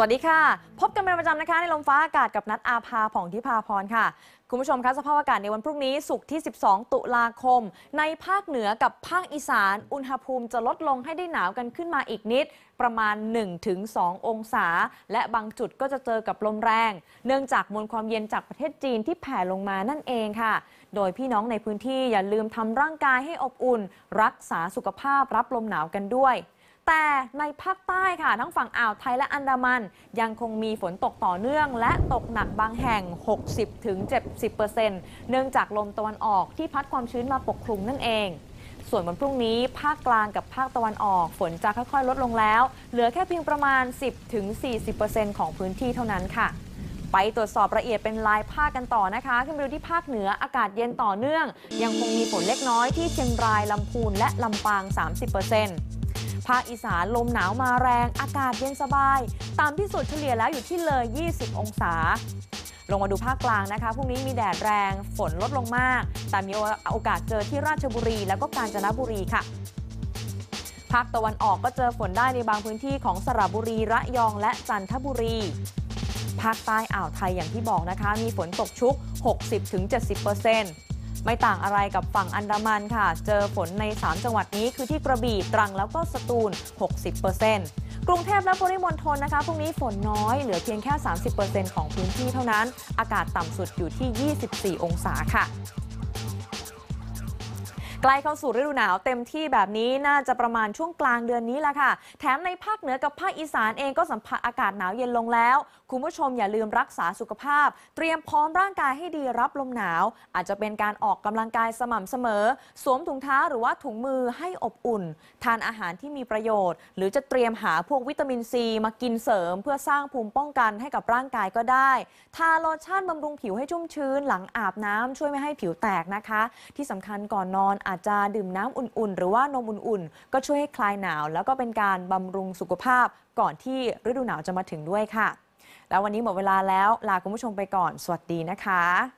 สวัสดีค่ะพบกันเป็นประจำนะคะในลมฟ้าอากาศกับนัทอาภาผ่องทิพาพรค่ะคุณผู้ชมคะสภาพอากาศในวันพรุ่งนี้ศุกร์ที่ 12 ตุลาคมในภาคเหนือกับภาคอีสานอุณหภูมิจะลดลงให้ได้หนาวกันขึ้นมาอีกนิดประมาณ 1-2 องศาและบางจุดก็จะเจอกับลมแรงเนื่องจากมวลความเย็นจากประเทศจีนที่แผ่ลงมานั่นเองค่ะโดยพี่น้องในพื้นที่อย่าลืมทำร่างกายให้อบอุ่นรักษาสุขภาพรับลมหนาวกันด้วยแต่ในภาคใต้ค่ะทั้งฝั่งอ่าวไทยและอันดามันยังคงมีฝนตกต่อเนื่องและตกหนักบางแห่ง 60-70% เนื่องจากลมตะวันออกที่พัดความชื้นมาปกคลุมนั่นเองส่วนวันพรุ่งนี้ภาคกลางกับภาคตะวันออกฝนจะค่อยๆลดลงแล้วเหลือแค่เพียงประมาณ 10-40% ของพื้นที่เท่านั้นค่ะไปตรวจสอบละเอียดเป็นรายภาคกันต่อนะคะขึ้นไปดูที่ภาคเหนืออากาศเย็นต่อเนื่องยังคงมีฝนเล็กน้อยที่เชียงรายลำพูนและลำปาง 30%ภาคอีสานลมหนาวมาแรงอากาศเย็นสบายต่ำที่สุดเฉลี่ยแล้วอยู่ที่เลย 20 องศาลงมาดูภาคกลางนะคะพรุ่งนี้มีแดดแรงฝนลดลงมากแต่มีโอกาสเจอที่ราชบุรีแล้วก็กาญจนบุรีค่ะภาคตะวันออกก็เจอฝนได้ในบางพื้นที่ของสระบุรีระยองและจันทบุรีภาคใต้อ่าวไทยอย่างที่บอกนะคะมีฝนตกชุก 60-70%ไม่ต่างอะไรกับฝั่งอันดามันค่ะเจอฝนใน3จังหวัดนี้คือที่กระบี่ตรังแล้วก็สตูล 60% กรุงเทพและปริมณฑลนะคะพรุ่งนี้ฝนน้อยเหลือเพียงแค่ 30% ของพื้นที่เท่านั้นอากาศต่ำสุดอยู่ที่ 24 องศาค่ะใกล้เข้าสู่ฤดูหนาวเต็มที่แบบนี้น่าจะประมาณช่วงกลางเดือนนี้แหละค่ะแถมในภาคเหนือกับภาคอีสานเองก็สัมผัสอากาศหนาวเย็นลงแล้วคุณผู้ชมอย่าลืมรักษาสุขภาพเตรียมพร้อมร่างกายให้ดีรับลมหนาวอาจจะเป็นการออกกำลังกายสม่ำเสมอสวมถุงเท้าหรือว่าถุงมือให้อบอุ่นทานอาหารที่มีประโยชน์หรือจะเตรียมหาพวกวิตามินซีมากินเสริมเพื่อสร้างภูมิป้องกันให้กับร่างกายก็ได้ทาโลชั่นบำรุงผิวให้ชุ่มชื้นหลังอาบน้ำช่วยไม่ให้ผิวแตกนะคะที่สำคัญก่อนนอนอาจจะดื่มน้ำอุ่นๆหรือว่านมอุ่นๆก็ช่วยให้คลายหนาวแล้วก็เป็นการบำรุงสุขภาพก่อนที่ฤดูหนาวจะมาถึงด้วยค่ะแล้ววันนี้หมดเวลาแล้วลาคุณผู้ชมไปก่อนสวัสดีนะคะ